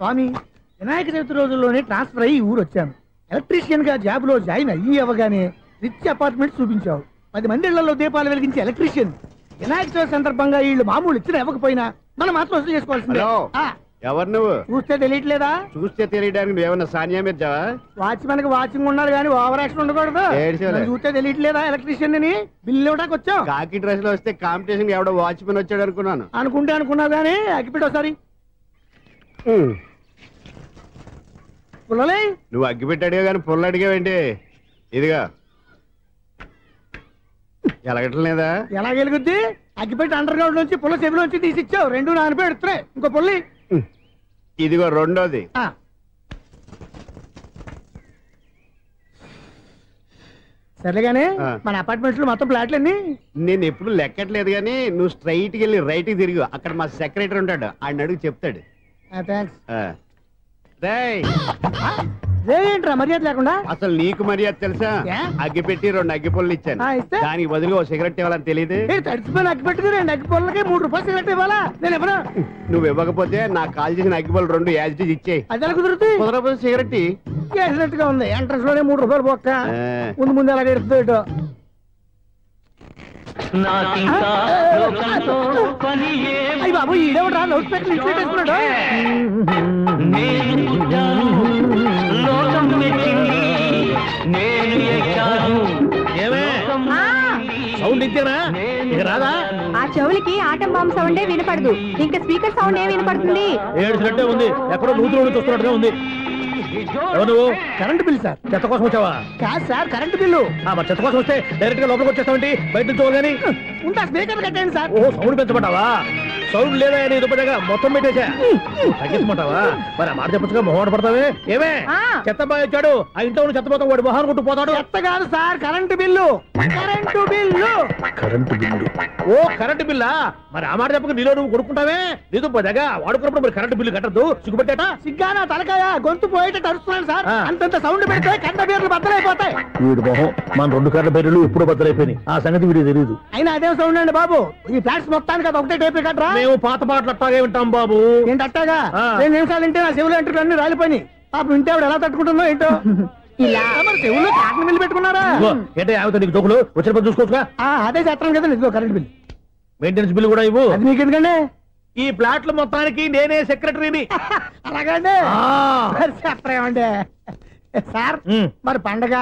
స్వామి, వినాయక చవితి రోజుల్లోనే ట్రాన్స్ఫర్ అయ్యి ఊరు వచ్చాను. ఎలక్ట్రీషియన్ గా జాబ్ లో జాయిన్ అయ్యి అవ్వగానే రిచ్ అపార్ట్మెంట్ చూపించావు. 10 మంది ఇళ్లలో దీపాలు వెలిగించే ఎలక్ట్రీషియన్. వినాయక చవితి సందర్భంగా వీళ్ళు మామూలు ఇచ్చినా ఇవ్వకపోయినా మనం మాత్రం వసూలు చేసుకోవాల్సిందే. ఎవరు నువ్వు? చూస్తే తెలియట్లేదా? చూస్తే తెలియడానికి నువ్వేమన్నా సానియా మీర్జావా? వాచ్మెన్ కి వాచింగ్ ఉండాలి కానీ ఓవర్ యాక్షన్ ఉండకూడదు. చూస్తే తెలియట్లేదా ఎలక్ట్రీషియన్ అని? బిల్లు ఇవ్వడానికి వచ్చావు. కాకి డ్రెస్ లో వస్తే కాంపిటీషన్ ఎవడో వాచ్మెన్ వచ్చాడు అనుకున్నాను. అనుకున్నావు కానీ అగ్గిపెట్టి ఒకసారి. పుల్లలే నువ్వు అగ్గిపెట్టి అడిగా కానీ పుల్ల అడిగావేంటి? ఇదిగా ఎలగట్లేదా? ఎలా వెలుగుద్ది? అగ్గిపెట్టి అండర్ గ్రౌండ్ నుంచి పుల్ల చెవిలోంచి తీసిచ్చావు. 2 నానపై ఎడుతున్నాయి. ఇంకో పుల్లి ఇదిగో రెండోది. సరేగానే మన అపార్ట్మెంట్స్ లో మొత్తం ఫ్లాట్లు అన్ని నేను ఎప్పుడు లెక్కట్లేదు కానీ నువ్వు స్ట్రైట్ కి వెళ్ళి రైట్ కి తిరిగి అక్కడ మా సెక్రటరీ ఉంటాడు, ఆయన అడుగు చెప్తాడు. ఏంట్రా మర్యాద లేకుండా? అసలు నీకు మర్యాద తెలుసా? అగ్గి పెట్టి 2 అగ్గి పుల్లలు ఇచ్చాను, దానికి బదులు ఓ సిగరెట్ ఇవ్వాలని తెలియదు. తడిచిపోయిన అగ్గి పెట్టి 2 అగ్గి పుల్లలకి 3 రూపాయలు సిగరెట్ ఇవ్వాలా? నేను ఎవరు? నువ్వు ఇవ్వకపోతే నాకు కాల్ చేసిన అగ్గి పుల్లలు 2 యాజిటీస్ ఇచ్చేయి. అది ఎలా కుదురుతుంది? కుదరకపోతే సిగరెట్ వేసినట్టు గా ఉంది. ఎంట్రన్స్ లోనే 3 రూపాయలు పోక్క. ముందు అలా ఎడుతుంది. అయ్యి బాబు ఈడేవడా లౌడ్ స్పీకర్ ఇన్స్టేట్ చేసుకున్నాడు. సౌండ్ ఇచ్చానా? రాదా? ఆ చెవులకి ఆటం బాంబు సౌండే వినపడదు, ఇంకా స్పీకర్ సౌండ్ ఏ వినపడుతుంది? ఏడ్చినట్టే ఉంది. ఎక్కడో నూతులు చూస్తున్నట్టుగా ఉంది. ఎవరు? Current bill sir. చెత్త కోసం వచ్చావా? కాదు సార్, కరెంట్ బిల్లు. మరి చెత్త కోసం వస్తే డైరెక్ట్ గా లోపలికి వచ్చేస్తామండి, బయట నుంచి చూడగాని. ఉంటా స్పీకర్ కట్టండి సార్. ఓ సౌండ్ పెంచమంటావా? సౌండ్ లేదా అని దుప్పటగా మొత్తం పెట్టేసా. తగ్గించమంటావా? మరి ఆ మాట చెప్పచ్చుగా మొహమాట పడతావే. ఏమే చెత్త బాగా వచ్చాడు, ఆ ఇంట్లో చెత్త పోతాం, వాడు మొహాన్ని కొట్టు పోతాడు. చెత్త కాదు sir, current bill. Current bill. Current bill. ఓ కరెంటు బిల్లా? మరి ఆ మాట చెప్పక నీలో నువ్వు కొడుకుంటావే. నీతో పోదాగా వాడుకున్నప్పుడు మరి కరెంటు బిల్లు కట్టద్దు. సిగ్గుపెట్టేట? సిగ్గానా తలకాయ? గొంతు పోయేటట్టు అరుస్తున్నాను సార్. అంతంత సౌండ్ పెడితే కంట బీర్లు బద్దలైపోతాయి. వీడు మొహం మన 2 కర్ర బీర్లు ఎప్పుడు బద్దలైపోయినాయి. ఆ సంగతి వీడికి తెలియదు. అయినా అదే సౌండ్ అండి బాబు. ఈ ఫ్లాట్స్ మొత్తానికి అది ఒకటే టైప్ కట్టరా? మేము పాత పాటలు అట్టాగే వింటాం బాబు. ఏంటి అట్టాగా? 2 నిమిషాలు వింటే నా చెవులు ఎంట్రీ అన్ని రాలిపోయినాయి. పాపం వింటే ఆవిడ ఎలా తట్టుకుంటుందో ఏంటో. ఇలా మరి చెవుల్లో కాటన్ బిల్లు పెట్టుకున్నారా? ఏంటో యావత నీకు దోకులు వచ్చిన పని చూసుకోవచ్చుగా. అదే చేస్తాను కదా. ఇదిగో కరెంట్ బిల్, మెయింటెనెన్స్ బిల్లు కూడా ఇవ్వు. అది మీకు ఎందుకండి? ఈ ఫ్లాట్ల మొత్తానికి నేనే సెక్రటరీని. అలాగండి. చెప్పరేమండి సార్? మరి పండగ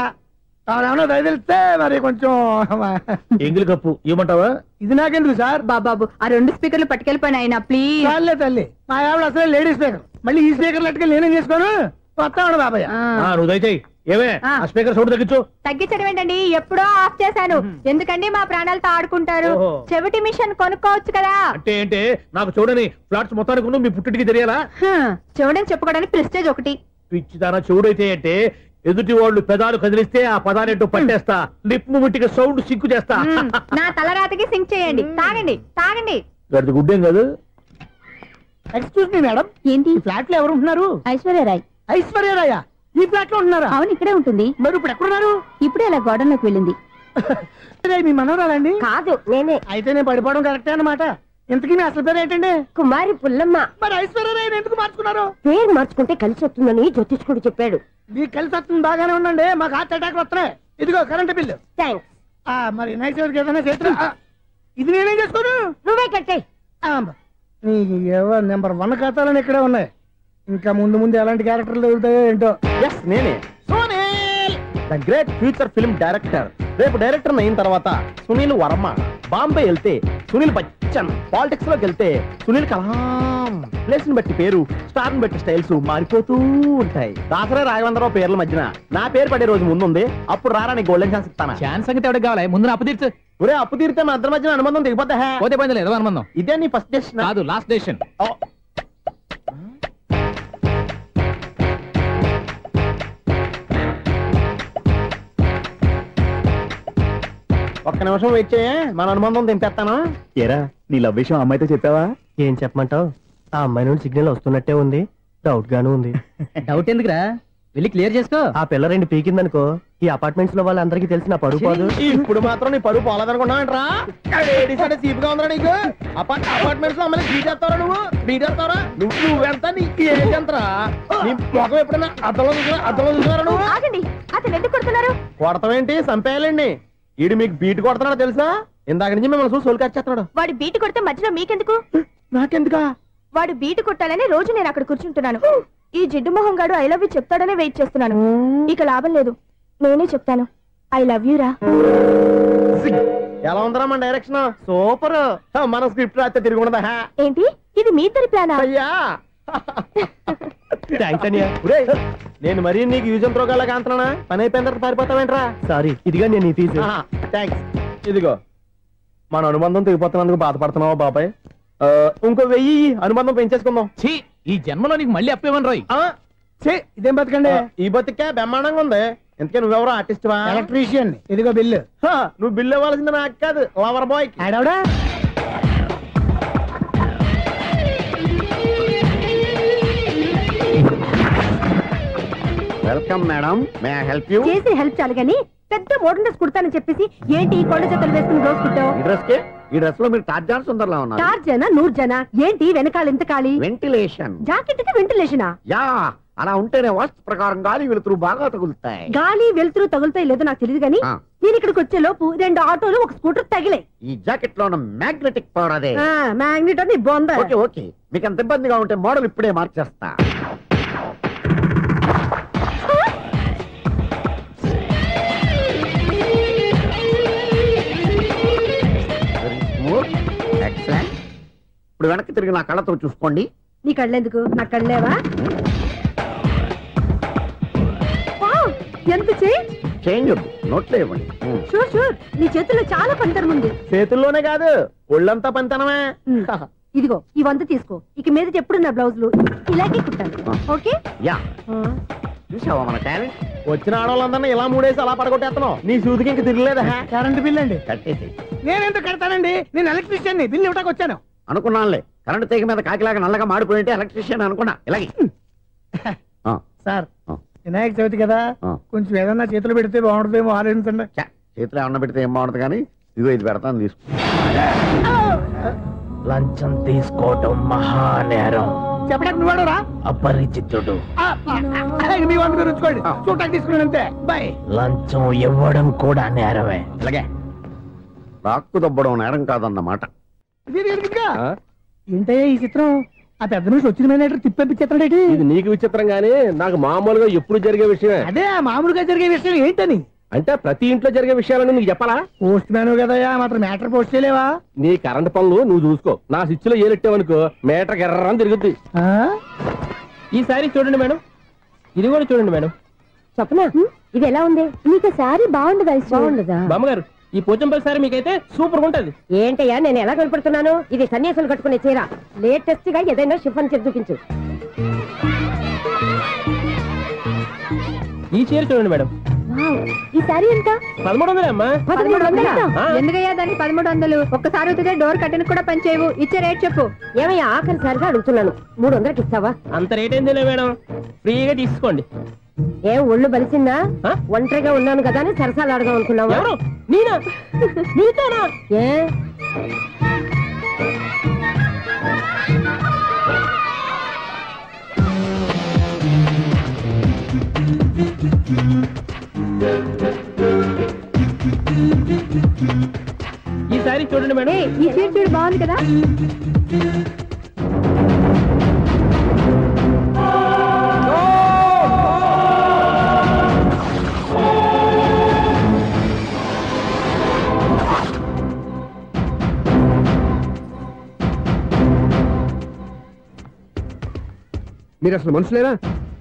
ఏమన్నా దయదలిస్తే మరి కొంచెం ఎంగిలి కప్పు ఇవ్వమంటావా? ఇది నాకెందుకు సార్? బాబాబు ఆ 2 స్పీకర్లు పట్టుకెళ్ళిపోయిన ఆయన ప్లీజ్. చాలే తల్లి, మా ఆవిడ అసలే లేడీ స్పీకర్. మళ్ళీ ఈ స్పీకర్ లెట్టుకెళ్ళి నేనేం చేసుకోను? వస్తాడు బాబాయ్. నువ్వు దయచేయి. ఏమే ఆ స్పీకర్ సౌండ్ తగ్గించు. తగ్గించడం ఏంటండి? ఎప్పుడో ఆఫ్ చేశాను. ఎందుకండి మా ప్రాణాలతో ఆడుకుంటారు? చెవిటి మిషన్ కొనుక్కోవచ్చు కదా. అంటే ఏంటే నాకు చూడని ఫ్లాట్స్ మొత్తానికి మీ పుట్టింటికి తెలియాలా? చెవుడని చెప్పుకోవడానికి ప్రెస్టేజ్ ఒకటి. పిచ్చిదానా చెవుడైతే అంటే ఎదుటి వాళ్ళు పెదాలు కదిలిస్తే ఆ పదాలేంటో పట్టేస్తా. లిప్ ముట్టికి సౌండ్ సింకు చేస్తా. నా తలరాతకి సింక్ చేయండి. తాగండి తాగండి. గడిది గుడ్డేం కాదు. ఎక్స్క్యూజ్ మీ మేడం, ఏంటి ఫ్లాట్ లో ఎవరు ఉంటున్నారు? ఐశ్వర్యరాయ్. ఐశ్వర్యరాయ ఈ ఫ్లాట్ లో ఉంటున్నారా? అవును, ఇక్కడే ఉంటుంది. మరి ఇప్పుడు ఎక్కడున్నారు? ఇప్పుడే అలా గోడన్ లోకి వెళ్ళింది. మీ మనవరాలండి? కాదు, నేనే. అయితే నేను పడిపోవడం కరెక్టే అన్నమాట. ఇంతకీ మీ అసలు పేరు ఏంటండి? కుమారి పుల్లమ్మ. మరి ఐశ్వర్యరాయ్ ఎందుకు మార్చుకున్నారు? పేరు మార్చుకుంటే కలిసి వస్తుందని జ్యోతిష్కుడు చెప్పాడు. మీకు కలిసి వస్తుంది, బాగానే ఉండండి. మాకు హార్ట్ అటాక్ వస్తున్నాయి. ఇదిగో కరెంట్ బిల్లు. థ్యాంక్స్. మరి నైట్ ఏదైనా చేతులు ఇది నేనేం చేసుకోను? నువ్వే కట్టే. నెంబర్ 1 ఖాతాలని ఇక్కడే ఉన్నాయి. ఇంకా ముందు ముందు ఎలాంటి క్యారెక్టర్లు దొరుకుతాయో ఏంటో. నేనే the great future film director. రేపు డైరెక్టర్ అయిన తర్వాత సునీల్ వర్మ. బాంబే వెళ్తే సునీల్ బచ్చన్. పాలిటిక్స్ లోకి వెళ్తే సునీల్ కలాం. ప్లేస్ ని బట్టి పేరు, స్టార్ ని బట్టి స్టైల్స్ మారిపోతూ ఉంటాయి. దాసరా రాఘవేంద్రరావు పేర్ల మధ్యన నా పేరు పడే రోజు ముందుంది. అప్పుడు రారా నీ గోల్డెన్ ఛాన్స్ ఇస్తానా? ఛాన్స్ సంగతి ఎవరికి కావాలి? ముందు అప్పు తీర్చు. ఒరే అప్పు తీరితే మా ఇద్దరి మధ్యన అనుబంధం దిగిపోతా. పోతే పోయింది లేదు అనుబంధం. ఇదే నీ ఫస్ట్ డెస్టినేషన్ కాదు, లాస్ట్ డెసిషన్. ఒక్క నిమిషం వెయిట్ చేయ, మన అనుబంధం దింపేస్తాను. ఏరా నీ లవ్ విషయం అమ్మాయితో చెప్పావా? ఏం చెప్పమంటావు? ఆ అమ్మాయి నుండి సిగ్నల్ వస్తున్నట్టే ఉంది, డౌట్ గాను ఉంది. డౌట్ ఎందుకురా? వెళ్ళి క్లియర్ చేసుకో. ఆ పిల్ల 2 పీకిందనుకో ఈ అపార్ట్మెంట్స్ లో వాళ్ళందరికీ తెలిసిన పరుగు పోదు. ఇప్పుడు మాత్రం నీ పరుగు పోలేదనుకున్నావంటరా? సీపుగా ఉందా నీకు? అపార్ట్మెంట్స్ లో అమ్మని బీటేస్తావరా నువ్వెంత నీ ఏజ్ ఎంతరా? నీ మొఖం ఎప్పుడైనా అద్దంలో చూసారా నువ్వు? ఆగండి, అతను ఎందుకు కొడుతున్నారు? కొడతావేంటి? చంపేయాలండి. ఈడు మీకు బీట్ కొడుతున్నాడు తెలుసా? ఇందాక నుంచి మిమ్మల్ని చూసి సోలు కచ్చేస్తున్నాడు. వాడు బీటు కొడితే మధ్యలో మీకెందుకు? నాకెందుకా? వాడు బీటు కొట్టాలని రోజు నేను అక్కడ కూర్చుంటున్నాను. ఈ జిడ్డు మొహం గాడు ఐ లవ్ యూ చెప్తాడనే వెయిట్ చేస్తున్నాను. ఇక లాభం లేదు, నేనే చెప్తాను ఐ లవ్ యూ రా. ఎలా ఉందరా మన డైరెక్షన్? సూపర్. మన స్క్రిప్ట్ రాస్తే తిరిగి ఉండదా? ఏంటి ఇది మీ ఇద్దరి ప్లానా? అయ్యా నేను మరీ నీకు యూజ్ అండ్ త్రోగాలా కాంతనా? పని అయిపోయిన తర్వాత పారిపోతావేంట్రా? సారీ, ఇదిగా నేను ఈ ఫీజు. థ్యాంక్స్. ఇదిగో మన అనుబంధం తెగిపోతున్నందుకు బాధపడుతున్నావా బాబాయ్? ఇంకో 1000 అనుబంధం పెంచేసుకుందాం. ఛీ, ఈ జన్మలో నీకు మళ్ళీ అప్పేమని రాయ్. ఇదేం బతకండి? ఈ బతికే బ్రహ్మాండంగా ఉంది. ఎందుకే నువ్వెవరో ఆర్టిస్ట్ వా? ఎలక్ట్రీషియన్. ఇదిగో బిల్లు. నువ్వు బిల్లు ఇవ్వాల్సింది నాకు కాదు, లవర్ బాయ్. ఆడవడా? Welcome madam, may I help you? చేసి హెల్ప్ చాలు గాని పెద్ద మోడల్ డ్రెస్ కుడతానని చెప్పేసి ఏంటి ఈ కొండ జతలు వేసుకుని రోజు కుట్టావు? ఈ డ్రెస్ లో మీరు టార్జాన్ సుందర్లా ఉన్నారు. టార్జనా నూర్జనా ఏంటి వెనకాల ఎంత ఖాళీ? వెంటిలేషన్. జాకెట్ కి వెంటిలేషనా? యా, అలా ఉంటేనే వాస్తు ప్రకారం గాలి వెలుతురు బాగా తగులుతాయి. గాలి వెలుతురు తగులుతాయి లేదో నాకు తెలియదు గానీ నేను ఇక్కడికి వచ్చే లోపు 2 ఆటోలు 1 స్కూటర్ తగిలే. ఈ జాకెట్ లో ఉన్న మ్యాగ్నెటిక్ పవర్ అదే. మ్యాగ్నెట్ అని బొంద. ఓకే ఓకే, మీకు అంత ఇబ్బందిగా ఉంటే మోడల్ ఇప్పుడే మార్చేస్తా. ఎక్సలెంట్. ఇప్పుడు వెనక్కి తిరిగి నా కళ్ళతో చూసుకోండి. నీ కళ్ళెందుకు? నా కళ్ళేవా? ఎంత చేంజ్ నోట్లో ఇవ్వండి. షూర్ షూర్, నీ చేతుల్లో చాలా పంతరం ఉంది. చేతుల్లోనే కాదు ఒళ్ళంతా పంతనమే. ఇదిగో ఈ 100 తీసుకో. ఇక మీద ఎప్పుడు నా బ్లౌజులు ఇలాగే కుట్టాను. ఓకే? యా, చూసావా మన టాలెంట్? వచ్చిన ఆడవాళ్ళందరినీ ఇలా మూడేసి అలా పడగొట్టేస్తున్నావు. నీ సూదికి ఇంక తిరగలేదా? కరెంట్ బిల్ అండి. కట్టేసి. నేనెందుకు కడతానండి? నేను ఎలక్ట్రీషియన్. బిల్ ఇవ్వడానికి వచ్చాను. అనుకున్నానులే, కరెంట్ తీగ మీద కాకిలాగా నల్లగా మాడిపోయింటే ఎలక్ట్రీషియన్ అనుకున్నా. ఇలాగే సార్, వినాయక చవితి కదా, కొంచెం ఏదన్నా చేతులు పెడితే బాగుంటుందేమో ఆలోచించండి. చేతిలో ఏమన్నా పెడితే ఏం బాగుంటుంది కానీ ఇదిగో ఇది పెడతాను, తీసుకో. లంచం తీసుకోవటం మహానేరం. చెప్పడానికి నువ్వాడరా? అపరిచితుడు. మీ వంద మీరు ఉంచుకోండి, చూడటానికి తీసుకున్నాను అంతే. బాయ్. లంచం ఇవ్వడం కూడా నేరమే. ఇలాగే రాక్కు దబ్బడం నేరం కాదన్నమాట. ఏంటయ్యా ఈ చిత్రం? ఆ పెద్ద నుంచి వచ్చిన మేనేటర్ తిప్పించేస్తాడేటి? ఇది నీకు విచిత్రం గానీ నాకు మామూలుగా ఎప్పుడు జరిగే విషయమే. అదే మామూలుగా జరిగే విషయం ఏంటని? అంటే ప్రతి ఇంట్లో జరిగే విషయాలని నీకు చెప్పాలా? పోస్ట్ మ్యాన్ కదయ్యా, మాత్రం మ్యాటర్ పోస్ట్ చేయలేవా? నీ కరెంట్ పనులు నువ్వు చూసుకో. నా స్విచ్ లో ఏలెట్టావనుకో మీటర్ ఎర్రని తిరుగుద్ది. ఈసారి చూడండి మేడం, ఇది కూడా చూడండి మేడం. చెప్పనా? ఇది ఎలా ఉంది? నీకు సారీ బాగుండదా? బాగుండదా బామ్మగారు? ఈ పోచంపల్లి సారీ మీకైతే సూపర్ ఉంటుంది. ఏంటయ్యా నేను ఎలా కనపడుతున్నాను? ఇది సన్యాసులు కట్టుకునే చీర. లేటెస్ట్ గా ఏదైనా షిఫాన్ చేసి చూపించు. ఈ చీర చూడండి మేడం. ఈ సారీ ఎంత? 1300 అమ్మా. 1300? ఎందుకయ్యా దానికి 1300? ఒక్కసారి అవుతుందే డోర్ కట్టెన్ కూడా పని చేయవు. ఇచ్చే రేట్ చెప్పు. ఏమయ్యా ఆఖరిసారిగా అడుగుతున్నాను, 300కి ఇస్తావా? అంత రేట్ ఏందిలే మేడం, ఫ్రీగా తీసుకోండి. ఏం ఒళ్ళు బలిసిందా? ఒంటరిగా ఉన్నాను కదా అని సరసాలు అడదాం అనుకున్నావా? ఎవరు? నేనా? నీతోనా? ఏ ఈ సారీ చూడండి మేడం. ఈ చీర చూడు, బాగుంది కదా? మీరు అసలు మనుషులేనా?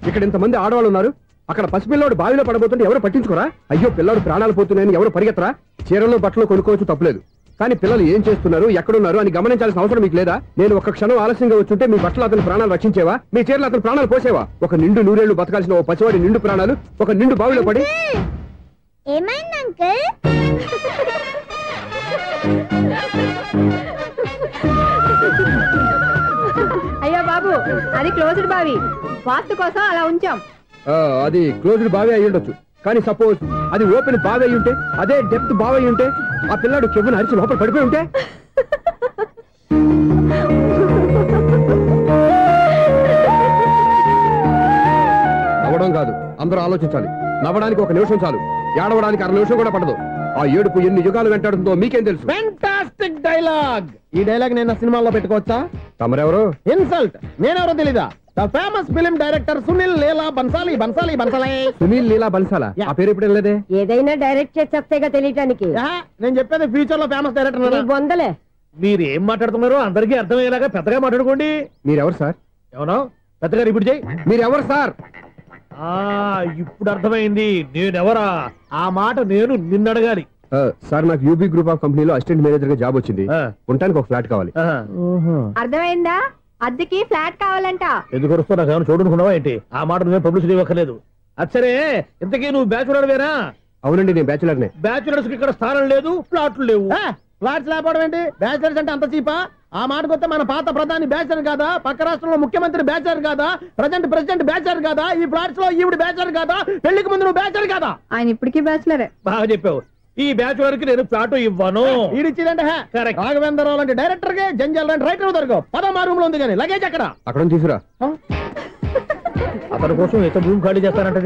ఇక్కడ ఇంతమంది ఆడవాళ్ళు ఉన్నారు, అక్కడ పసిపిల్లాడు బావిలో పడబోతుంటే ఎవరు పట్టించుకోరా? అయ్యో పిల్లాడు ప్రాణాలు పోతున్నాయని ఎవరు పరిగెత్తరా? చీరలో బట్టలు కొనుక్కోవచ్చు, తప్పులేదు. కానీ పిల్లలు ఏం చేస్తున్నారు, ఎక్కడున్నారు అని గమనించాల్సిన అవసరం మీకు లేదా? నేను ఒక క్షణం ఆలస్యంగా వచ్చుంటే మీ బట్టలు అతని ప్రాణాలు రక్షించేవా? మీ చీరలు అతని ప్రాణాలు పోసేవా? ఒక నిండు నూరేళ్లు బతకాల్సిన ఓ పసివాడి నిండు ప్రాణాలు ఒక నిండు బావిలో పడి. ఏమైంది అంకుల్? అయ్యో బాబు, అది క్లోజ్డ్ బావి, వాస్తు కోసం అలా ఉంచాం. అది క్లోజ్డ్ బావి అయి ఉండొచ్చు, కానీ సపోజ్ అది ఓపెన్ బావి అయి ఉంటే, అదే డెప్త్ బావి అయి ఉంటే, ఆ పిల్లాడు చెవును అరిచి లోపల పడిపోయి ఉంటే, నవ్వడం కాదు, అందరూ ఆలోచించాలి. నవ్వడానికి 1 నిమిషం చాలు, ఏడవడానికి 1/2 నిమిషం కూడా పడదు. ఆ ఏడుపు ఎన్ని యుగాలు వెంటాడుతుందో మీకేం తెలుసు? Fantastic dialogue. ఈ డైలాగ్ నేను సినిమాలో పెట్టుకోవచ్చా? తమరెవరు? ఇన్సల్ట్. నేనెవరో తెలీదా? The famous film director Sunil Leela Bhansali. Sunil Leela బన్సాలా? ఆ పేరు ఇప్పుడు లేదే. ఏదైనా డైరెక్ట్ చేసేస్తేగా తెలియటానికి. నేను చెప్పేది ఫ్యూచర్ లో ఫేమస్ డైరెక్టర్. బొందలే. మీరు ఏం మాట్లాడుతున్నారో అందరికీ అర్థమయ్యేలాగా పెద్దగా మాట్లాడుకోండి. మీరెవరు సార్? ఎవరో పెద్దగా రిపీట్ చేయి. మీరెవరు సార్? ఇప్పుడు అర్థమైంది నేనెవరా. ఆ మాట నేను నిన్ను అడగాలి. సార్, నాకు యూబీ గ్రూప్ ఆఫ్ కంపెనీలో అసిస్టెంట్ మేనేజర్ గా జాబ్ వచ్చింది. ఉండటానికి ఒక ఫ్లాట్ కావాలి. అర్థమైందా? అద్దెకి ఫ్లాట్ కావాలంట. ఎందుకు వస్తావు? నాకు ఏమైనా చూడనుకున్నావా ఏంటి? ఆ మాట నువ్వే పబ్లిసిటీ ఇవ్వక్కర్లేదు. అచ్చరే, ఇంతకీ నువ్వు బ్యాచులర్ వేరా? అవునండి, నేను బ్యాచులర్నే. బ్యాచులర్స్ కి ఇక్కడ స్థానం లేదు, ఫ్లాట్లు లేవు. ఫ్లాట్స్ లేకపోవడం ఏంటి? బ్యాచిలర్స్ అంటే అంత చీపా? ఆ మాటకొస్తే మన పాత ప్రధాని బ్యాచర్ కాదా? పక్క రాష్ట్రంలో ముఖ్యమంత్రి బ్యాచర్ కాదా? ప్రెసిడెంట్ బ్యాచర్ కాదా? ఈ ఫ్లాట్స్ లో ఈవిడ బ్యాచర్ కాదా? పెళ్లికి ముందు నువ్వు బ్యాచర్ కాదా? ఆయన ఇప్పటికీ బ్యాచులరే. బాగా చెప్పావు. ఈ బ్యాచులర్ కి నేను ఫ్లాట్ ఇవ్వను. ఈడిచ్చిందంటే రాఘవేంద్రరావు లాంటి డైరెక్టర్ కి జంజల్ లాంటి రైటర్ దొరకవు. 10 రూమ్ లో ఉంది కానీ లగేజ్ అక్కడ. అక్కడ తీసుకురా. అతని కోసం ఎంత భూమి ఖాళీ చేస్తానంటే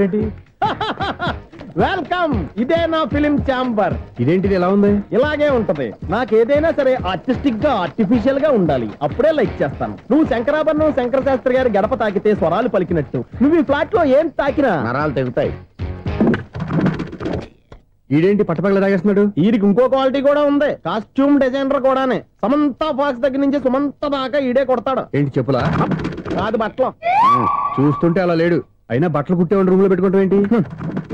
వెల్కమ్. ఇదే నా ఫిలిం ఛాంబర్. ఇదేంటిది ఎలా ఉంది? ఇలాగే ఉంటది. నాకు ఏదైనా సరే ఆర్టిస్టిక్ గా ఆర్టిఫిషియల్ గా ఉండాలి, అప్పుడే లైక్ చేస్తాను. నువ్వు శంకరాభరణం శంకర శాస్త్రి గారి గడప తాకితే స్వరాలు పలికినట్టు నువ్వు ఈ ఫ్లాట్ లో ఏం తాకినా నరాలు తెగుతాయి. ఈడేంటి పట్టపగల తాగేస్తున్నాడు? వీరికి ఇంకో క్వాలిటీ కూడా ఉంది. కాస్ట్యూమ్ డిజైనర్ కూడానే. సమంత ఫాక్స్ దగ్గర నుంచి సుమంత దాకా ఈడే కొడతాడు. ఏంటి చెప్పులా? కాదు, బట్టలు. చూస్తుంటే అలా లేడు. అయినా బట్టలు కుట్టేవాడి రూమ్ లో పెట్టుకోవడం ఏంటి?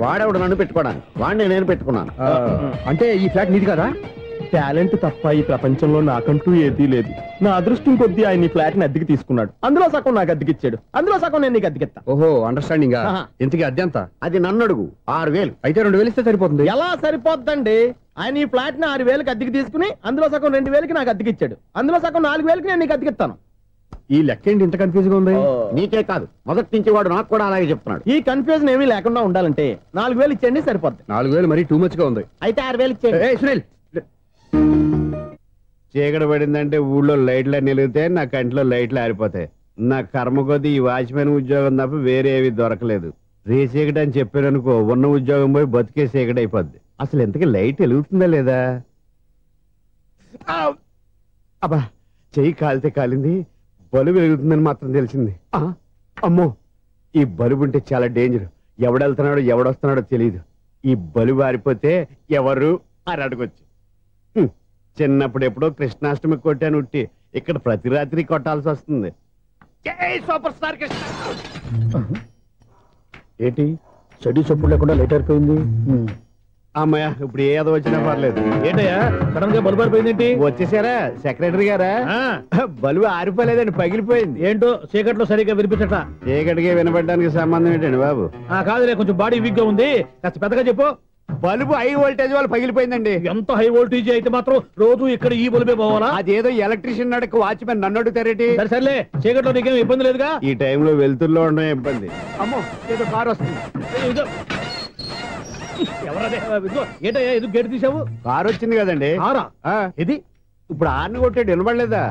వాడేవాడు నన్ను పెట్టుకోవడానికి, వాడిని నేను పెట్టుకున్నాను. అంటే ఈ ఫ్లాట్ నీది కదా? టాలెంట్ తప్ప ఈ ప్రపంచంలో నాకంటూ ఏదీ లేదు. నా అదృష్టం కొద్దీ ఆయన ఈ ఫ్లాట్ ని అద్దెకి తీసుకున్నాడు. అందులో సగం నాకు అద్దెకిచ్చాడు, అందులో సగం నేను నీకు అద్దెకిస్తా. ఓహో, అండర్స్టాండింగ్. ఇంతకీ అద్దె ఎంత? అది నన్ను అడుగు. 6000. అయితే 2000 ఇస్తే సరిపోతుంది. ఎలా సరిపోద్దండి? ఆయన ఈ ఫ్లాట్ ని 6000కి అద్దెకి తీసుకుని అందులో సగం 2000కి నాకు అద్దెకిచ్చాడు, అందులో సగం 4000కి నేను నీకు అద్దెకిస్తాను. ఈ లెక్క ఏంటి ఇంత కన్ఫ్యూజ్ గా ఉంది? నీకే కాదు, మొదటి నుంచి వాడు నాకు కూడా అలాగే చెప్తున్నాడు. ఈ కన్ఫ్యూజన్ ఏమీ లేకుండా ఉండాలంటే 4000 ఇచ్చేయండి, సరిపోద్ది. 4000 మరీ టూ మచ్ గా ఉంది. అయితే 6000 ఇచ్చేయండి. సునీల్, చీకటి పడిందంటే ఊళ్ళో లైట్లు నిలిగితే నా కంటిలో లైట్లు ఆరిపోతాయి. నా కర్మ కొద్దీ ఈ వాచ్మెన్ ఉద్యోగం తప్ప వేరే ఏవి దొరకలేదు. రేసీకటి అని చెప్పారనుకో, ఉన్న ఉద్యోగం పోయి బతికే చీకటి అయిపోద్ది. అసలు ఎంతకీ లైట్ వెలుగుతుందా లేదా? అబ్బా, చెయ్యి కాలితే కాలింది, బలుబు వెలుగుతుందని మాత్రం తెలిసింది. అమ్మో, ఈ బలుబు ఉంటే చాలా డేంజర్. ఎవడెళ్తున్నాడో ఎవడొస్తున్నాడో తెలియదు. ఈ బలుబు ఆరిపోతే ఎవరు అని అడగొచ్చు. చిన్నప్పుడు ఎప్పుడో కృష్ణాష్టమి కొట్టాను ఉట్టి, ఇక్కడ ప్రతి రాత్రి కొట్టాల్సి వస్తుంది. Super star Krishna. ఏంటి చెడు చెప్పుడు లేకుండా లైట్ అయిపోయింది? అమ్మయ్య, ఇప్పుడు ఏదో వచ్చినా పర్లేదు. ఏంటయ్యా సడన్ గా బల్బు అయిపోయింది ఏంటి? వచ్చేసారా సెక్రటరీ గారా? బలుబు ఆరిపోలేదండి, పగిలిపోయింది. ఏంటో చీకట్లో సరిగ్గా వినిపించట. చీకటికి వినపడడానికి సంబంధం ఏంటండి బాబు? కాదులే, కొంచెం బాడీ వీక్ గా ఉంది, కాస్త పెద్దగా చెప్పు. బల్బు హై వోల్టేజ్ వాళ్ళు పగిలిపోయిందండి. ఎంత హై వోల్టేజ్ అయితే మాత్రం రోజు ఇక్కడ ఈ బల్బే పోవాలా? అదేదో ఎలక్ట్రీషియన్ నడక వాచ్మెన్ నన్ను అడుగుతారేటి? సర్లే, చీకట్లో నీకేం ఇబ్బంది లేదుగా? ఈ టైంలో వెళ్తుల్లో ఉండడం ఇబ్బంది. అమ్మో, ఏదో కారు వస్తుంది. ఎవరదే? ఏంటయ్యా ఎందుకు గేటు తీసావు? కారు వచ్చింది కదండి. కారా? ఇది ఇప్పుడు హార్న్ కొట్టాడు, వినపడలేదా?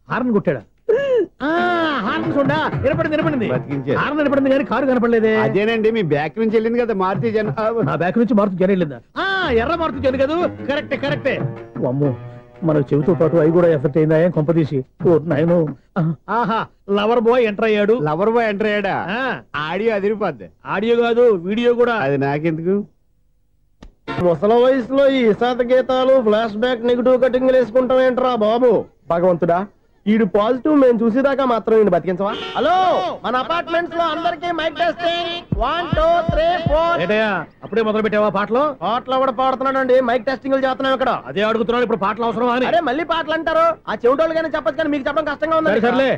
హార్న్ కొట్టాడా? హార్న్ చూడా వినపడింది. బతికించాడు. హార్న్ వినపడింది కానీ కారు కనపడలేదే. అదేనండి, మీ బ్యాక్ నుంచి వెళ్ళింది కదా మారుతి జన. నా బ్యాక్ నుంచి మారుతి జన వెళ్ళిందా? ఎర్ర మారుతి జన కదా? కరెక్టే. అమ్మో, మన చెవితో పాటు అవి కూడా ఎఫెక్ట్ అయిందా? ఏం కొంపదీసి? ఓ నాయనో. ఆహా, లవర్ బాయ్ ఎంటర్ అయ్యాడు. లవర్ బాయ్ ఎంటర్ అయ్యాడా? ఆడియో అదిరిపోద్ది. ఆడియో కాదు, వీడియో కూడా. అది నాకెందుకు? ముసల వయసులో ఈ ఇసాత గీతాలు, ఫ్లాష్ బ్యాక్, నెగిటివ్ కటింగ్ వేసుకుంటాం ఏంట్రా బాబు? భగవంతుడా, ఈడు పాజిటివ్ మేము చూసేదాకా మాత్రం ఈయన బతికించవా? హలో, మన అపార్ట్మెంట్స్ లో అందరికీ మైక్ టెస్టింగ్. 1 2 3 4. ఏంటయ్యా అప్పుడే మొదలు పెట్టావా పాటలు? పాటలు కూడా పాడుతున్నాడు. మైక్ టెస్టింగ్ చేస్తున్నాం ఇక్కడ. అదే అడుగుతున్నాడు, ఇప్పుడు పాటలు అవసరమా అని. అరే మళ్ళీ పాటలు అంటారు. ఆ చెవిటోళ్ళు కానీ చెప్పచ్చు, కానీ మీకు చెప్పడం కష్టంగా ఉంది. సర్లే.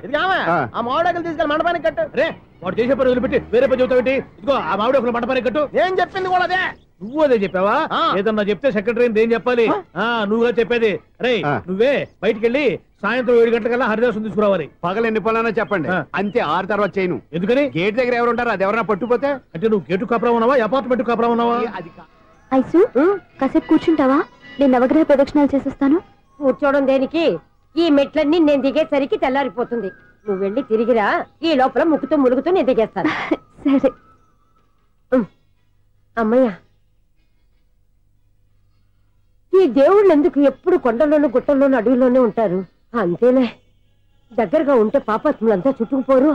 ఆ మామిడాకులు తీసుకెళ్ళి మండపానికి కట్టు. రే, వాడు చేసే పని వదిలిపెట్టి వేరే పని చెబుతావు. ఇదిగో ఆ మామిడి ఒకరు మంటపానికి కట్టు. నేను చెప్పింది కూడా అదే. నువ్వు అదే చెప్పావా? ఏదన్నా చెప్తే సెక్రటరీ ఏం చెప్పాలి? నువ్వుగా చెప్పేది. రే, నువ్వే బయటికి వెళ్ళి సాయంత్రం 7 గంటలకల్లా హరిదాసు తీసుకురావాలి. పగలు ఎన్ని పనులన్నా చెప్పండి, అంతే 6 తర్వాత చేయను. ఎందుకని? గేట్ దగ్గర ఎవరు ఉంటారు, అది ఎవరైనా పట్టుపోతే. అంటే నువ్వు గేటు కాపురా ఉన్నావా, అపార్ట్మెంట్ కాపురా ఉన్నావా? అది ఐసు కాసేపు కూర్చుంటావా? నేను నవగ్రహ ప్రదక్షిణాలు చేసేస్తాను. కూర్చోవడం దేనికి? ఈ మెట్లన్నీ నేను దిగేసరికి తెల్లారిపోతుంది. నువ్వు వెళ్ళి తిరిగిరా, ఈ లోపల ముక్కుతూ ములుగుతూ నేను దిగేస్తాను. సరే. అమ్మయ్య, ఈ దేవుళ్ళు ఎందుకు ఎప్పుడు కొండల్లోనూ గుట్టల్లోనూ అడవిలోనే ఉంటారు? అంతేలే, దగ్గరగా ఉంటే పాపాత్ములంతా చుట్టుకుపోరు.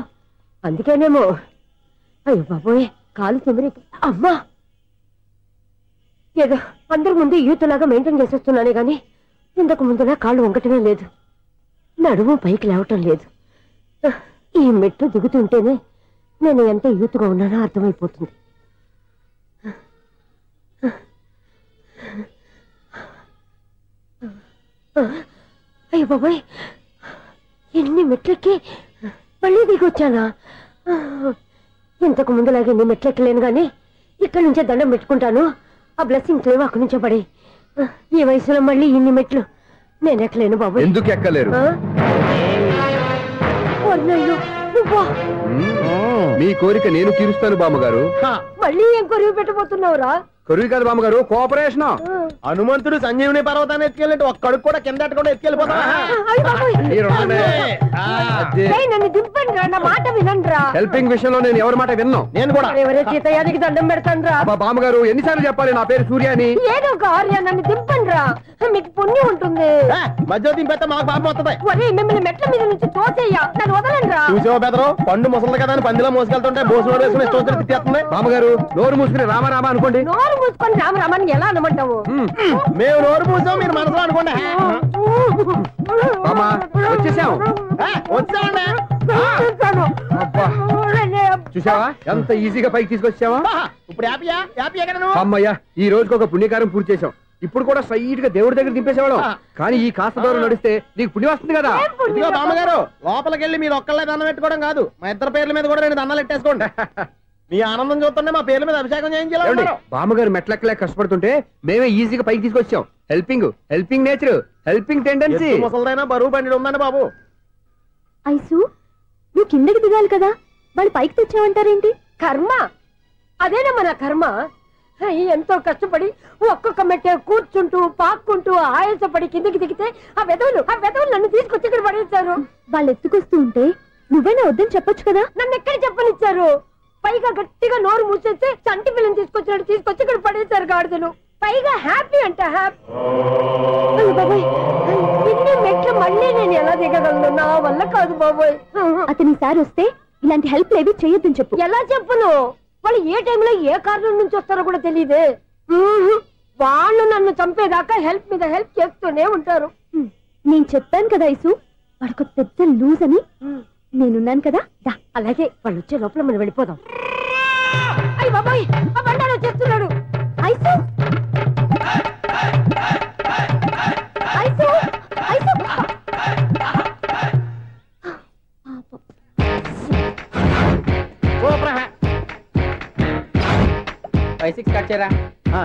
అందుకేనేమో. అయ్యో బాబోయ్, కాలు చెమిరి. అమ్మా, ఏదో అందరి ముందు యూత్లాగా మెయింటైన్ చేసేస్తున్నానే గాని ఇంతకు ముందులా కాళ్ళు వంకటమే లేదు, నడుము పైకి లేవటం లేదు. ఈ మెట్లు దిగుతుంటేనే నేను ఎంత యూత్గా ఉన్నానో అర్థమైపోతుంది. అయ్యో బాబాయ్, ఎన్ని మెట్లెక్కి మళ్ళీ దిగొచ్చానా? ఇంతకు ముందులాగే ఎన్ని మెట్లెక్కలేను గాని ఇక్కడి నుంచే దండం పెట్టుకుంటాను. ఆ బ్లెస్సింగ్స్ లేవు అక్కడి నుంచే పడే. ఈ వయసులో మళ్ళీ ఇన్ని మెట్లు నేను ఎక్కలేను బాబు. ఎందుకు ఎక్కలేరు? మీ కోరిక నేను తీరుస్తాను బామ్మగారు. మళ్ళీ ఏం కొరివి పెట్టబోతున్నావురా? కొరివి కాదు బామ్మగారు, కోఆపరేషన్. హనుమంతుడు సంజీవుని పర్వతాన్ని ఎత్తుకెళ్ళి ఒక్కడికి కూడా కింద ఎట్టకుండా ఎత్తుకెళ్ళిపోతా. నన్ను దింపండి రా, నా మాట వినండి రా. హెల్పింగ్ విషయంలో నేను ఎవరి మాట విన్నాను. నేను కూడా ఎవరే సీతయ్యానికి దండం పెడతాను రా. బామ్మగారు ఎన్నిసార్లు చెప్పాలి నా పేరు సూర్య అని? ఏదో ఒక ఆర్య, నన్ను దింపండి రా, మీకు పుణ్యం ఉంటుంది. మధ్య దింపేస్తే మాకు పాపం వస్తుంది. ఒరే, మిమ్మల్ని మెట్ల మీద నుంచి తోసేయ్యా, నన్ను వదలండి రా. చూసావా బెదరు, పండు ముసలి కదా అని పందిలో మోసుకెళ్తుంటే భోజనం వేసుకుని ఇష్టం తిట్టేస్తుంది. బామ్మగారు నోరు మూసుకుని రామారామా అనుకోండి. నోరు మూసుకొని రామరామాన్ని ఎలా అనమంటావు? మేము నోరు మూసాం, మీరు మనసులో అనుకోండి. వచ్చేసాం. వచ్చామండి. చూసావా ఎంత ఈజీగా పైకి తీసుకొచ్చావా? ఇప్పుడు హ్యాపీయా? హ్యాపీయా కదా నువ్వు? అమ్మయ్యా, ఈ రోజుకి ఒక పుణ్యకారం పూర్తి చేసాం. ఇప్పుడు కూడా స్ట్రైట్ గా దేవుడి దగ్గర దింపేసేవాళ్ళం. కానీ ఈ కాస్త దూరం నడిస్తే నీకు పుణ్యం వస్తుంది కదా. ఇదిగో బామ్మగారు, లోపలికి వెళ్ళి మీరు ఒక్కళ్ళే దండం పెట్టుకోవడం కాదు, మా ఇద్దరు పేర్ల మీద కూడా నేను దండాలు పెట్టేసుకోండి. మీ ఆనందం చూస్తుంటే మా పేర్ల మీద అభిషేకం చేయించాలి. బామ్మగారు మెట్లెక్కలే కష్టపడుతుంటే మేమే ఈజీగా పైకి తీసుకొచ్చాం. Helping nature, helping tendency. ముసలిదైనా బరువు బండి ఉందండి బాబు. ఐసు, నువ్వు కిందకి దిగాలి కదా, వాళ్ళు పైకి తెచ్చావంటారేంటి? కర్మ అదేనమ్మా, నా కర్మ. ఎంతో కష్టపడి ఒక్కొక్క మెట్టే కూర్చుంటూ పాక్కుంటూ ఆయాసపడి కిందకి దిగితే ఆ వెధవులు నన్ను తీసుకొచ్చి ఇక్కడ పడేశారు. వాళ్ళు ఎత్తుకొస్తూ ఉంటే నువ్వైనా వద్దని చెప్పొచ్చు కదా. నన్ను ఎక్కడ చెప్పనిచ్చారు? పైగా గట్టిగా నోరు మూసేస్తే చంటి పిల్లని తీసుకొచ్చి ఇక్కడ పడేశారు గాడిదలు. పైగా హ్యాపీ అంట హ్యాపీ. బాబాయ్, ఇన్ని మెట్లు మళ్ళీ నేను ఎలా దిగగలను? నా వల్ల కాదు బాబాయ్. అతని సార్ వస్తే ఇలాంటి హెల్ప్ లేవి చేయొద్దని చెప్పు. ఎలా చెప్పును? వాళ్ళు ఏ టైంలో ఏ కారణం నుంచి వస్తారో కూడా తెలియదే. వాళ్ళు నన్ను చంపేదాకా హెల్ప్ మీద హెల్ప్ చేస్తూనే ఉంటారు. నేను చెప్పాను కదా ఐసు, వాడొక పెద్ద లూజ్ అని. నేనున్నాను కదా. అలాగే వాళ్ళు వచ్చే లోపల మనం వెళ్ళిపోదాం. అయ్య బాబాయ్, ఆ బండారు వచ్చేస్తున్నాడు. Ice, ice, ice. 5-6 కట్ చేయరా.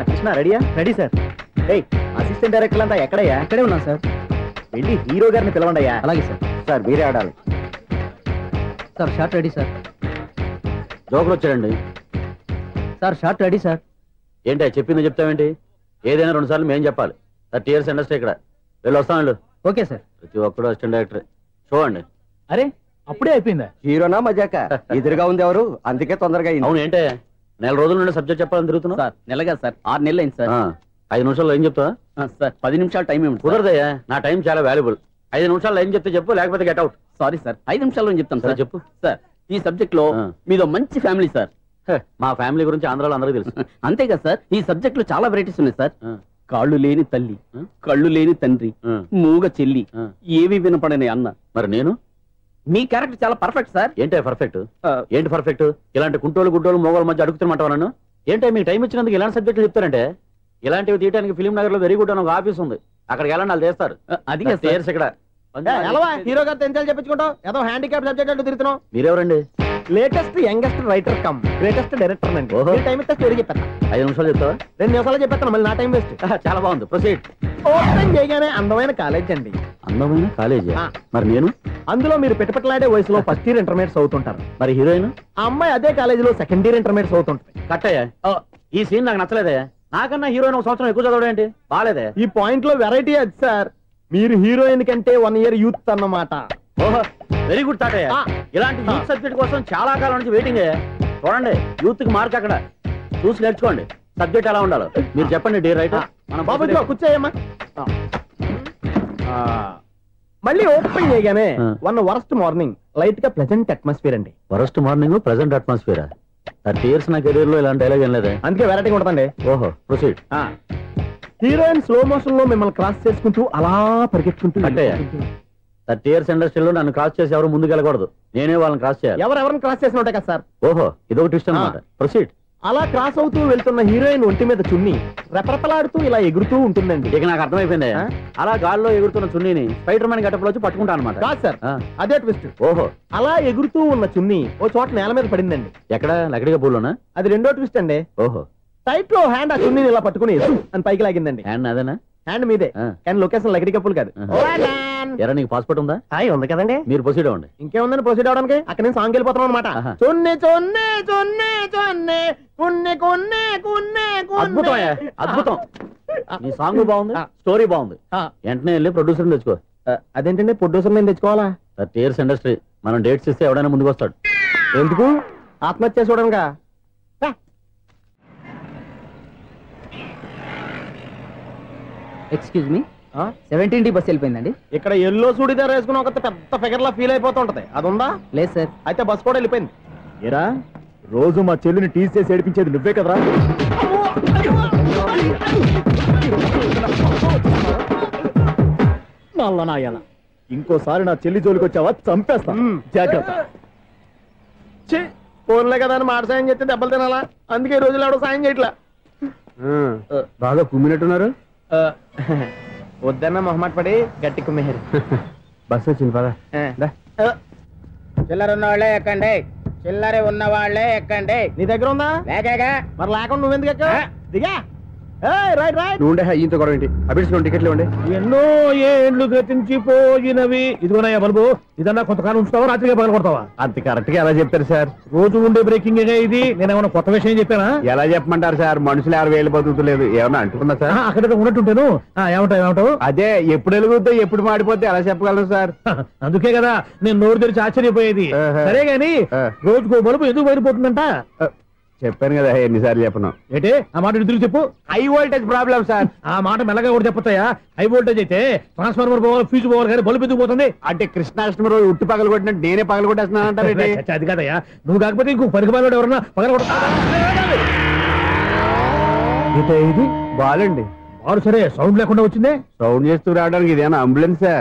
కృష్ణ రెడీయా? Ready sir. అసిస్టెంట్ డైరెక్టర్ అంతా ఎక్కడయ్యా? ఇక్కడే ఉన్నాం సార్. వెళ్ళి హీరో గారిని పిలవండి అయ్యా. అలాగే సార్. సార్ మీరే ఆడాలి సార్. Short ready sir. జోకులు వచ్చాడండి సార్. Short ready sir. ఏంటి చెప్పింది చెప్తావేంటి? ఏదైనా 2 సార్లు మేము చెప్పాలి. 30 years ఇండస్ట్రీ ఇక్కడ. వెళ్ళి వస్తాను. Okay sir. ప్రతి ఒక్కడు అసిస్టెంట్ డైరెక్టర్. చూడండి. అరే అప్పుడే అయిపోయిందా? హీరోనా మజాక? ఎదురుగా ఉంది ఎవరు, అందుకే తొందరగా. అవును, ఏంటే నెల రోజుల నుండి సబ్జెక్ట్ చెప్పాలని తిరుగుతున్నా సార్. నెలగా సార్, 6 నెలలు అయింది సార్. 5 నిమిషాల్లో ఏం చెప్తా సార్? 10 నిమిషాలు టైం ఏమి కుదరదయ్యా. నా టైం చాలా వాల్యుబుల్. 5 నిమిషాల్లో ఏం చెప్తే చెప్పు, లేకపోతే గెట్ అవుట్. సారీ సార్, 5 నిమిషాల్లో చెప్తాను సార్. చెప్పు సార్. ఈ సబ్జెక్ట్ లో మీదో మంచి ఫ్యామిలీ సార్. మా ఫ్యామిలీ గురించి ఆంధ్రాలో అందరికీ తెలుసు. అంతే కదా సార్. ఈ సబ్జెక్ట్ లో చాలా వెరైటీస్ ఉన్నాయి సార్. కాళ్ళు లేని తల్లి, కళ్ళు లేని తండ్రి, మూగ చెల్లి, ఏవి వినపడని అన్న. మరి నేను మీ క్యారెక్టర్ చాలా పర్ఫెక్ట్ సార్. ఏంటే పర్ఫెక్ట్? ఏంటి పర్ఫెక్ట్? ఇలాంటి కుంటోలు గుడ్డోలు మోగోల మధ్య అడుగుతున్నమాట నన్ను. ఏంటో మీకు టైం ఇచ్చినందుకు ఇలాంటి సబ్జెక్టులు చెప్తారంటే, ఇలాంటివి తీయడానికి ఫిలిం నగర్ లో వెరీ గుడ్ అని ఒక ఆఫీస్ ఉంది. అక్కడికి వెళ్ళండి, వాళ్ళు చేస్తారు. అది ఇక్కడ హీరో గారితో ఎంత చెప్పించుకుంటావు? ఏదో హ్యాండిక్యాప్ సబ్జెక్ట్ అంటూ తిరుగుతున్నావు. మీరెవరండి? Latest youngest writer come greatest director అండి. టైం ఇస్తే స్టోరీ చెప్పాను. 5 నిమిషాలు చెప్తావా? 2 నిమిషాలు చెప్పేస్తాను, మళ్ళీ నా టైం వేస్ట్. చాలా బాగుంది, ప్రొసీడ్. ఓపెన్ చేయగానే అందమైన కాలేజ్ అండి. అందమైన కాలేజీ మరి నేను అందులో మీరు పెట్టుపట్లాడే వయసులో ఫస్ట్ ఇయర్ ఇంటర్మీడియట్స్ అవుతుంటారు. మరి హీరోయిన్ ఆ అమ్మాయి అదే కాలేజీలో సెకండ్ ఇయర్ ఇంటర్మీడియట్స్ అవుతుంటుంది. కట్టయ్యా ఈ సీన్ నాకు నచ్చలేదే. నాకన్నా హీరోయిన్ ఒక సంవత్సరం ఎక్కువ చదవడం ఏంటి బాలేదే. ఈ పాయింట్ లో వెరైటీ అది సార్. మీరు హీరోయిన్ కంటే 1 year యూత్ అన్నమాట. ఓహో వెరీ గుడ్ తాటయ్య. ఇలాంటి యూత్ సబ్జెక్ట్ కోసం చాలా కాలం నుంచి వెయిటింగ్. చూడండి యూత్ కి మార్క్ అక్కడ చూసి నేర్చుకోండి. సబ్జెక్ట్ ఎలా ఉండాలో మీరు చెప్పండి డే రైట్. మన బాబు కూర్చోయమ్మా. మళ్ళీ ఓపెన్ చేయగానే వరస్ట్ మార్నింగ్ లైట్ గా ప్లెజెంట్ అట్మాస్ఫియర్ అండి. Worst morning pleasant atmosphere 30 years నా కెరీర్ లో ఇలాంటి డైలాగ్ ఏం లేదే. అందుకే వెరైటీ ఉంటుందండి. ఓహో ప్రొసీడ్. హీరోయిన్ స్లో మోషన్ లో మిమ్మల్ని క్రాస్ చేసుకుంటూ అలా పరిగెట్టుకుంటూ అంటే 30 years ఇండస్ట్రీలో నన్ను క్రాస్ చేసి ఎవరు ముందుకు వెళ్ళకూడదు. నేనే వాళ్ళని క్రాస్ చేయాలి. ఎవరెవరిని క్రాస్ చేసిన ఉంటాయి కదా సార్. ఓహో ఇదొక ట్విస్ట్ అన్నమాట. ప్రొసీడ్. అలా క్రాస్ అవుతూ వెళ్తున్న హీరోయిన్ ఒంటి మీద చున్ని రెపరెపలాడుతూ ఇలా ఎగురుతూ ఉంటుందండి. ఇక నాకు అర్థమైపోయింది. అలా గాల్లో ఎగురుతున్న చున్నీని స్పైడర్ మ్యాన్ గెటప్లో వచ్చి పట్టుకుంటా అనమాట. కాదు సార్ అదే ట్విస్ట్. ఓహో అలా ఎగురుతూ ఉన్న చున్ని ఓ చోట నేల మీద పడిందండి. ఎక్కడ లకడిగా పూలోనా? అది రెండో ట్విస్ట్ అండి. ఓహో టైట్ లో హ్యాండ్ ఆ చున్నీని ఇలా పట్టుకుని అని పైకి లాగిందండి. హ్యాండ్ అదేనా? హ్యాండ్ మీదే కానీ లొకేషన్ లకడి కప్పులు కాదు. ఎరా నీకు పాస్పోర్ట్ ఉందా? ఉంది కదండి. మీరు ప్రొసీడ్ అవ్వండి. ఇంకేముందని ప్రొసీడ్ అవడానికి అక్కడ నేను సాంగ్ వెళ్ళిపోతాం అనమాట. చొన్నే చొన్నే చొన్నే చొన్నే కున్నే కున్నే కున్నే. అద్భుతం అద్భుతం. నీ సాంగ్ బాగుంది, స్టోరీ బాగుంది. వెంటనే వెళ్ళి ప్రొడ్యూసర్ తెచ్చుకో. అదేంటండి ప్రొడ్యూసర్ నేను తెచ్చుకోవాలా? 30 years ఇండస్ట్రీ. మనం డేట్స్ ఇస్తే ఎవడైనా ముందుకు వస్తాడు. ఎందుకు? ఆత్మహత్య చూడనుగా. Excuse me 17D bus వెళ్ళిపోయిందండి. ఇక్కడ ఎల్లో చూడిదార్ వేసుకుని ఒక పెద్ద ఫిగర్ లా ఫీల్ అయిపోతూ ఉంటది. అది ఉందా? లేదు సార్. అయితే బస్ కూడా వెళ్ళిపోయింది. ఏరా రోజు మా చెల్లిని టీస్ చేసి ఏడిపించేది నువ్వే కదరా? నల్ల నాయన ఇంకోసారి నా చెల్లి జోలికి వచ్చావా చంపేస్తా. జాగ్రత్త. ఫోన్లే కదా అని మాట సాయం చేస్తే దెబ్బలు తినాలా? అందుకే ఈ రోజులు ఎవడో సాయం చేయట్లా. బాగా కుమ్మినట్టున్నారు. వద్దన్న మొహమాట పడి గట్టి కుమ్మేరు. బస్సు వచ్చింది పదా. చిల్లర ఉన్న వాళ్ళే ఎక్కండి. చిల్లర ఉన్న వాళ్ళే ఎక్కండి. నీ దగ్గర ఉందా? లేకగా. మరి లేకుండా నువ్వెందుకు ఎక్క? దిగా. Right right. నువ్వు ఈయంతో గొడవ ఏంటి? అభిడ్స్ టికెట్లు ఇవ్వండి. ఎన్నో ఏండ్లు గతించిపోయినవి. ఇదిగోనయ్యా బల్బు. ఇదన్నా కొంతకాలం ఉంచుతావా రాత్రిగా పగల కొడతావా? అంత కరెక్ట్ గా ఎలా చెప్పారు సార్? రోజు ఉండే బ్రేకింగ్ ఇది. నేనేమన్నా కొత్త విషయం చెప్పానా? ఎలా చెప్పమంటారు సార్? మనుషులు ఎవరు వేలు బతుకుతలేదు. ఏమన్నా అంటున్నా సార్? అక్కడ ఉన్నట్టుంటాను. ఏమంటావు? అదే ఎప్పుడు వెలుగుద్దో ఎప్పుడు మాడిపోతే ఎలా చెప్పగలను సార్? అందుకే కదా నేను నోరు తెరిచి ఆశ్చర్యపోయేది. సరే గాని రోజుకో బల్బు ఎందుకు బయటపోతుందంట? చెప్పాను కదా ఎన్నిసార్లు చెప్పను. ఏంటే ఆ మాట ఎదురు చెప్పు. High voltage problem sir. ఆ మాట మెల్లగా కూడా చెప్పొచ్చాయా? హై వోల్టేజ్ అయితే ట్రాన్స్ఫార్మర్ పోవాలి, ఫ్యూజ్ పోవాలి, కానీ బల్బు ఎందుకు పోతుంది? అంటే కృష్ణాష్టమి రోజు ఉట్టి పగలు కొట్టినట్టు నేనే పగలు కొట్టేస్తున్నాను అంటారు. అది కాదయ్యా. నువ్వు కాకపోతే ఇంకో పరిగణలో ఎవరన్నా పగల కొట్ట. ఇది బాలండి. వాడు సరే సౌండ్ లేకుండా వచ్చిందే. సౌండ్ చేస్తూ రావడానికి ఇదేనా అంబులెన్సా?